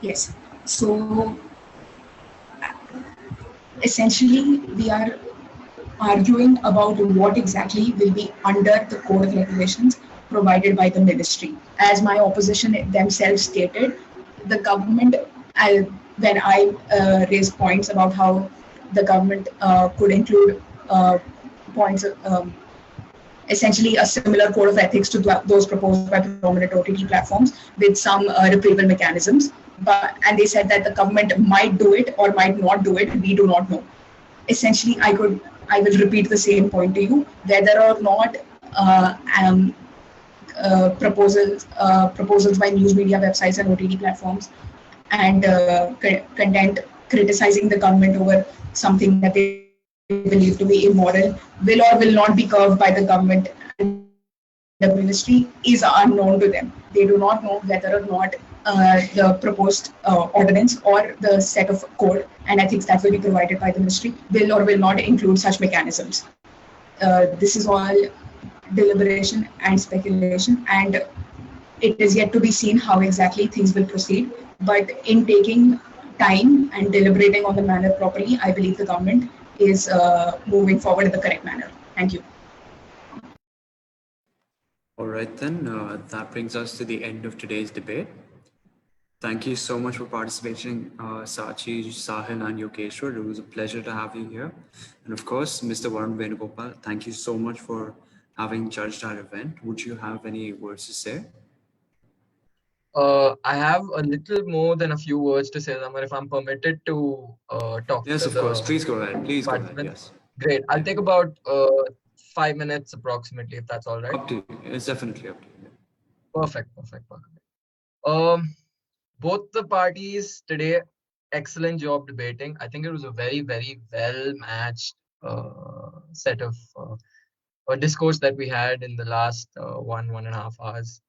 Yes. So essentially, we are arguing about what exactly will be under the code of regulations provided by the ministry. As my opposition themselves stated, the government, when I raised points about how the government could include points, essentially a similar code of ethics to those proposed by prominent OTT platforms with some retrieval mechanisms. And they said that the government might do it or might not do it. We do not know. Essentially, I will repeat the same point to you, whether or not uh, um, proposals by news media websites and OTT platforms and content criticizing the government over something that they believe to be immoral will or will not be curbed by the government and the ministry is unknown to them. They do not know whether or not the proposed ordinance or the set of code and ethics that will be provided by the ministry will or will not include such mechanisms. This is all deliberation and speculation, and it is yet to be seen how exactly things will proceed. But in taking time and deliberating on the matter properly, I believe the government is moving forward in the correct manner. Thank you. All right, then, that brings us to the end of today's debate. Thank you so much for participating, Sachi, Sahil, and Yogeshwar. It was a pleasure to have you here. And of course, Mr. Varun Venugopal, thank you so much for having judged our event. Would you have any words to say? I have a little more than a few words to say, Samar, if I'm permitted to talk Yes, to of course. the Please go ahead. Please go ahead. participants. Yes. Great. I'll Yeah. take about 5 minutes approximately, if that's all right. Up to you. It's definitely up to you. Perfect. Um, both the parties today, excellent job debating. I think it was a very, very well matched set of discourse that we had in the last 1.5 hours.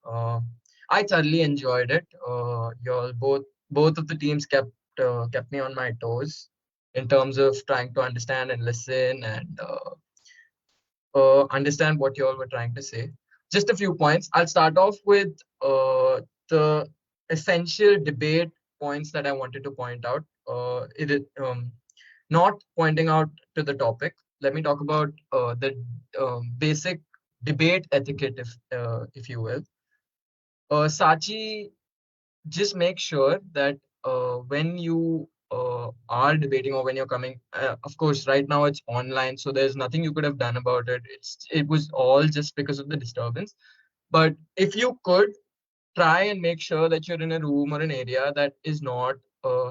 I thoroughly enjoyed it. Y'all both of the teams kept me on my toes in terms of trying to understand and listen and understand what you all were trying to say. Just a few points. I'll start off with the essential debate points that I wanted to point out. Not pointing out to the topic. Let me talk about the basic debate etiquette, if you will. Sachi, just make sure that when you are debating or when you're coming, of course, right now it's online, so there's nothing you could have done about it. It was all just because of the disturbance. But if you could try and make sure that you're in a room or an area that is not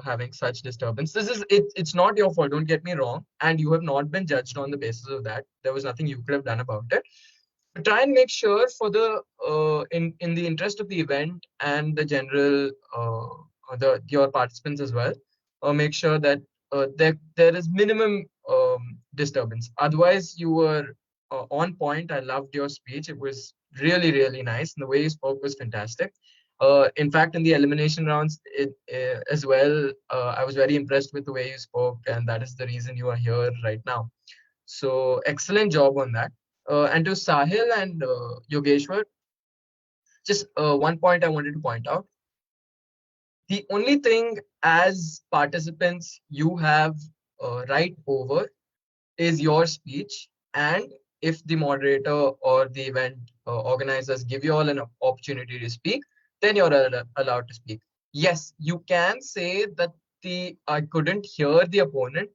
having such disturbance. It's not your fault, don't get me wrong, and you have not been judged on the basis of that. There was nothing you could have done about it. But try and make sure for the in the interest of the event and the general your participants as well, make sure that there is minimum disturbance. Otherwise, you were on point. I loved your speech. It was really nice, and the way you spoke was fantastic. In fact, in the elimination rounds as well, I was very impressed with the way you spoke, and that is the reason you are here right now. So excellent job on that. And to Sahil and Yogeshwar, just one point I wanted to point out. The only thing as participants you have right over is your speech, and if the moderator or the event organizers give you all an opportunity to speak, then you're allowed to speak. Yes, you can say that I couldn't hear the opponent,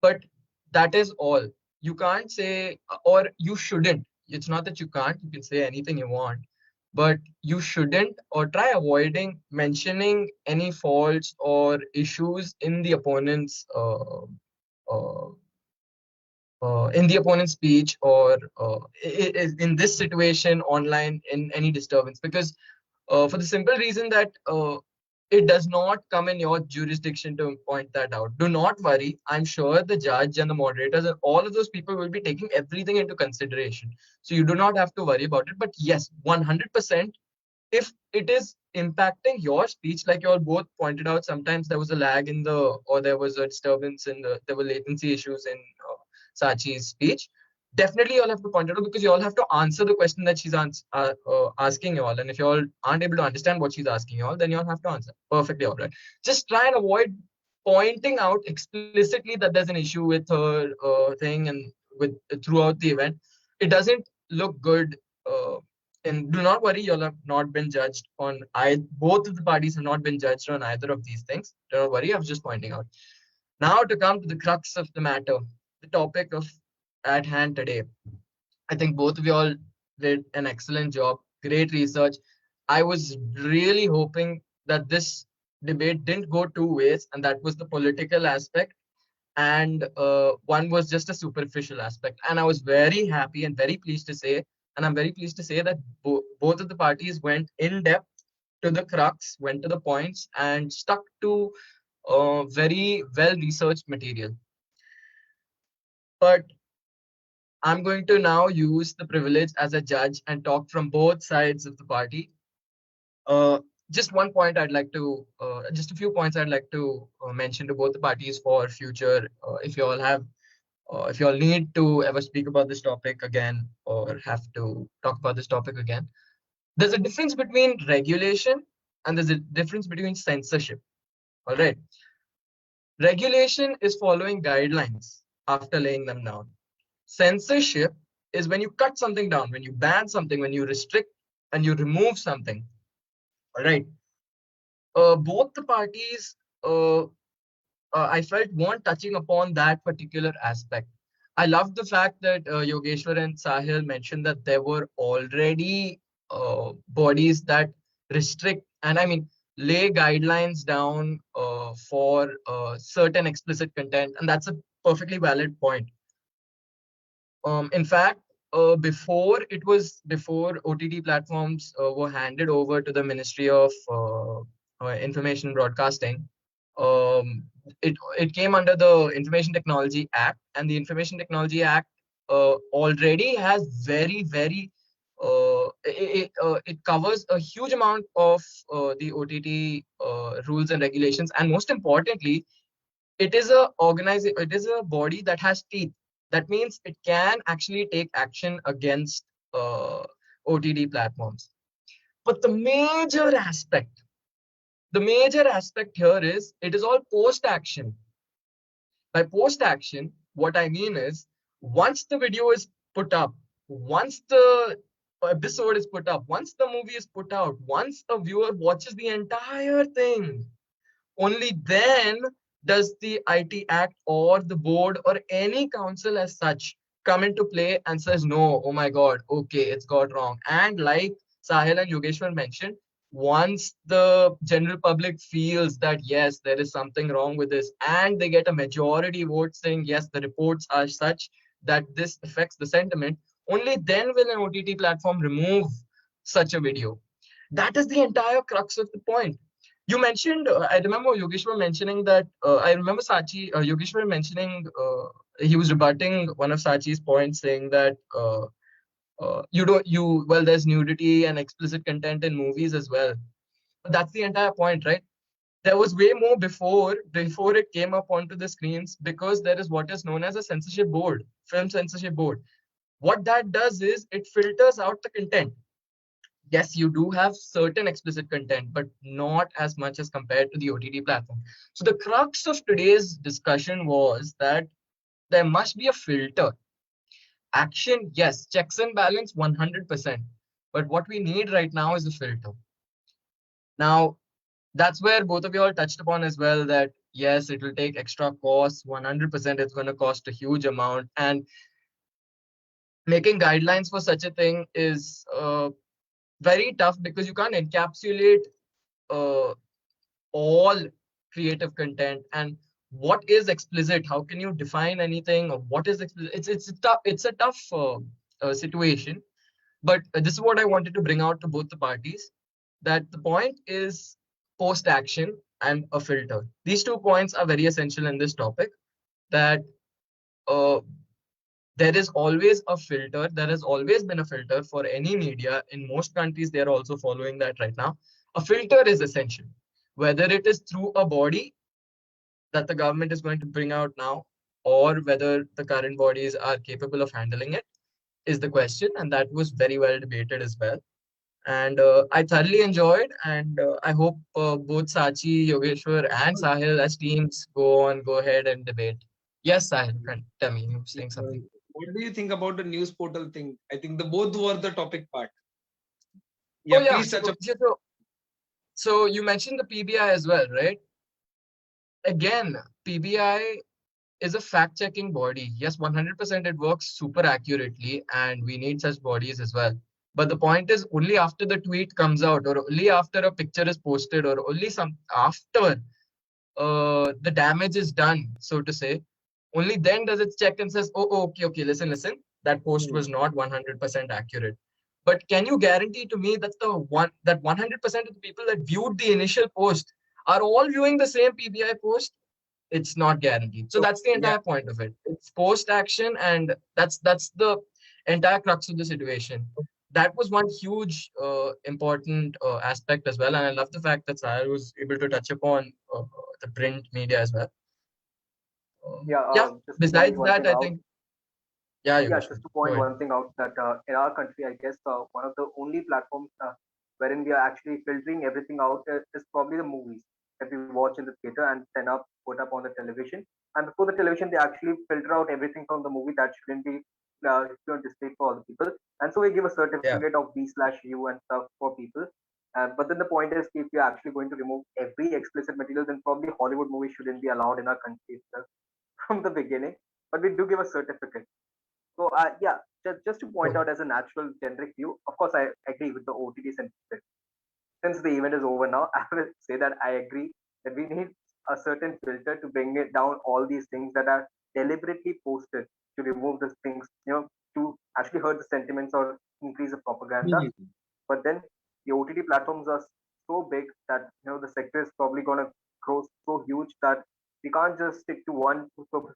but that is all. You can't say, or you shouldn't. It's not that you can't, you can say anything you want, but you shouldn't, or try avoiding mentioning any faults or issues in the opponent's speech, or in this situation online in any disturbance, because for the simple reason that it does not come in your jurisdiction to point that out. Do not worry. I'm sure the judge and the moderators and all of those people will be taking everything into consideration. So you do not have to worry about it. But yes, 100%, if it is impacting your speech, like you all both pointed out, sometimes there was a lag or there was a disturbance there were latency issues in Sachi's speech. Definitely you all have to point it out, because you all have to answer the question that she's asking you all. And if you all aren't able to understand what she's asking you all, then you all have to answer. Perfectly all right. Just try and avoid pointing out explicitly that there's an issue with her thing and throughout the event. It doesn't look good. And do not worry, you all have not been judged on both of the parties have not been judged on either of these things. Don't worry, I was just pointing out. Now to come to the crux of the matter, the topic at hand today. I think both of you all did an excellent job, great research. I was really hoping that this debate didn't go two ways, and that was the political aspect, and one was just a superficial aspect. And I was very happy and very pleased to say, and I'm very pleased to say that both of the parties went in depth to the crux, went to the points, and stuck to very well researched material. But I'm going to now use the privilege as a judge and talk from both sides of the party. Just one point I'd like to, just a few points I'd like to mention to both the parties for future. If you all need to ever speak about this topic again or have to talk about this topic again, there's a difference between regulation and there's a difference between censorship. All right. Regulation is following guidelines after laying them down. Censorship is when you cut something down, when you ban something, when you restrict and you remove something. All right. Both the parties, I felt, weren't touching upon that particular aspect. I love the fact that Yogeshwar and Sahil mentioned that there were already bodies that restrict, and I mean, lay guidelines down for certain explicit content, and that's a perfectly valid point. In fact, before OTT platforms were handed over to the Ministry of Information Broadcasting, it came under the Information Technology Act, and the Information Technology Act already has very it covers a huge amount of the OTT rules and regulations, and most importantly, it is a body that has teeth. That means it can actually take action against OTT platforms. But the major aspect here is it is all post action. By post action, what I mean is once the video is put up, once the episode is put up, once the movie is put out, once a viewer watches the entire thing, only then does the IT Act or the board or any council as such come into play and says, no, oh my God, okay, it's got wrong. And like Sahil and Yogeshwar mentioned, once the general public feels that, yes, there is something wrong with this, and they get a majority vote saying, yes, the reports are such that this affects the sentiment, only then will an OTT platform remove such a video. That is the entire crux of the point. You mentioned, I remember Yogeshwar mentioning that, I remember Yogeshwar mentioning, he was rebutting one of Sachi's points saying that there's nudity and explicit content in movies as well. But that's the entire point, right? There was way more before it came up onto the screens, because there is what is known as a censorship board, film censorship board. What that does is it filters out the content. Yes, you do have certain explicit content, but not as much as compared to the OTT platform. So the crux of today's discussion was that there must be a filter. Action, yes, checks and balance 100%. But what we need right now is a filter. Now, that's where both of you all touched upon as well, that yes, it will take extra costs. 100% it's going to cost a huge amount. And making guidelines for such a thing is very tough, because you can't encapsulate all creative content. And what is explicit? How can you define anything? Or what is explicit? It's a tough situation. But this is what I wanted to bring out to both the parties. That the point is post action and a filter. These 2 points are very essential in this topic. That there is always a filter. There has always been a filter for any media. In most countries, they are also following that right now. A filter is essential, whether it is through a body that the government is going to bring out now, or whether the current bodies are capable of handling it, is the question. And that was very well debated as well. And I thoroughly enjoyed, and I hope both Sachi, Yogeshwar, and Sahil as teams go ahead and debate. Yes, Sahil, tell me, you were saying something. What do you think about the news portal thing? I think the both were the topic part. Oh, Yeah, yeah. please touch up. So you mentioned the PBI as well, right? Again, PBI is a fact-checking body. Yes, 100% it works super accurately, and we need such bodies as well. But the point is, only after the tweet comes out, or only after a picture is posted, or only after the damage is done, so to say, only then does it check and says, oh, okay, listen, that post was not 100% accurate. But can you guarantee to me that 100% of the people that viewed the initial post are all viewing the same PBI post? It's not guaranteed. So that's the entire point of it. It's post action, and that's the entire crux of the situation. That was one huge important aspect as well. And I love the fact that Sahil was able to touch upon the print media as well. Besides that, I think, just to point one thing out, that in our country, I guess one of the only platforms wherein we are actually filtering everything out is probably the movies that we watch in the theater and then put up on the television. And before the television, they actually filter out everything from the movie that shouldn't be displayed for other people. And so we give a certificate of B/U and stuff for people. But then the point is, if you're actually going to remove every explicit material, then probably Hollywood movies shouldn't be allowed in our country itself from the beginning. But we do give a certificate. So just to point out as a natural generic view, of course I agree with the OTT sentiment. Since the event is over now, I will say that I agree that we need a certain filter to bring it down all these things that are deliberately posted to remove these things, to actually hurt the sentiments or increase the propaganda. But then the OTT platforms are so big that the sector is probably going to grow so huge that We can't just stick to one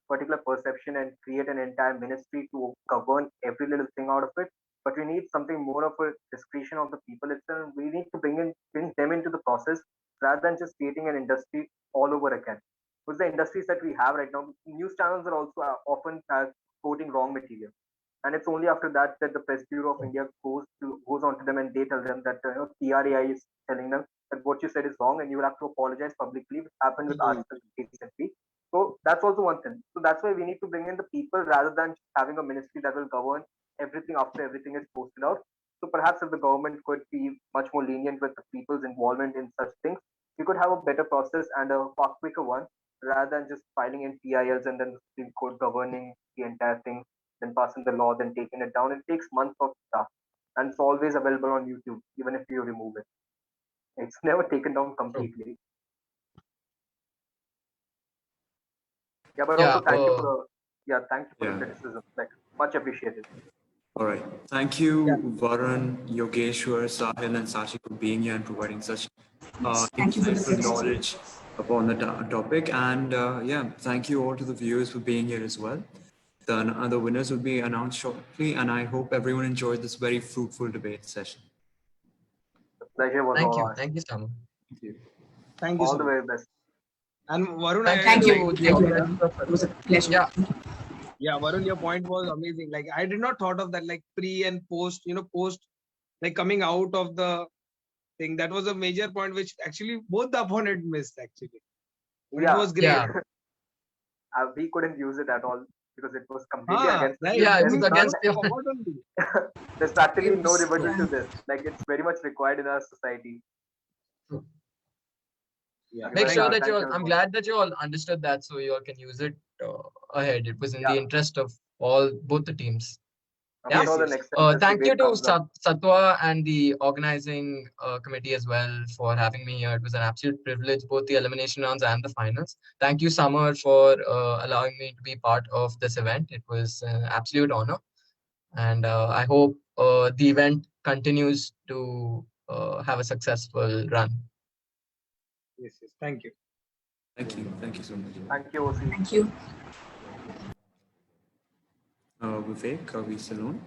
particular perception and create an entire ministry to govern every little thing out of it. But we need something more of a discretion of the people itself. We need to bring them into the process rather than just creating an industry all over again. Because the industries that we have right now, news channels are also often quoting wrong material, and it's only after that that the Press Bureau of India goes on to them and they tell them that TRAI is telling them that what you said is wrong and you will have to apologize publicly. It happened with Arsenal recently. So that's also one thing. So that's why we need to bring in the people rather than having a ministry that will govern everything after everything is posted out. So perhaps if the government could be much more lenient with the people's involvement in such things, we could have a better process and a far quicker one rather than just filing in PILs and then the Supreme Court governing the entire thing, then passing the law, then taking it down. It takes months of stuff, and it's always available on YouTube, even if you remove it. It's never taken down completely. Yeah, but also thank you for the criticism. Like, much appreciated. All right. Thank you, Varun, Yogeshwar, Sahil, and Sachi for being here and providing such Thank you for the insightful criticism. knowledge upon the topic. And thank you all to the viewers for being here as well. The winners will be announced shortly, and I hope everyone enjoyed this very fruitful debate session. The pleasure was Thank all you. ours. Thank you, Samu. Thank you. Thank you All so the much. very best. And Varun, Thank you. to the Thank you. organizer. It was a pleasure. Yeah. Yeah, Varun, your point was amazing. Like, I did not thought of that, like pre and post, post, like coming out of the thing. That was a major point which actually both the opponent missed actually. But Yeah. it was great. Yeah. We couldn't use it at all because it was completely against Right. Yeah, it there's was none- against the Forgot only. there's practically no Yes, rebuttal yeah. to this. Like, it's very much required in our society. Yeah. Make sure that Thank you, I'm everyone. glad that you all understood that, so you all can use it ahead. It was in the Yeah. interest of both the teams. I'm Yeah. sure the Yes. next time this Thank you debate to comes up. Satwa and the organizing committee as well for having me here. It was an absolute privilege, both the elimination rounds and the finals. Thank you, Summer, for allowing me to be part of this event. It was an absolute honor. And I hope the event continues to have a successful run. Yes. Thank you. Thank you. Thank you so much. Thank you, OC. Thank you. Vivek, are we still on?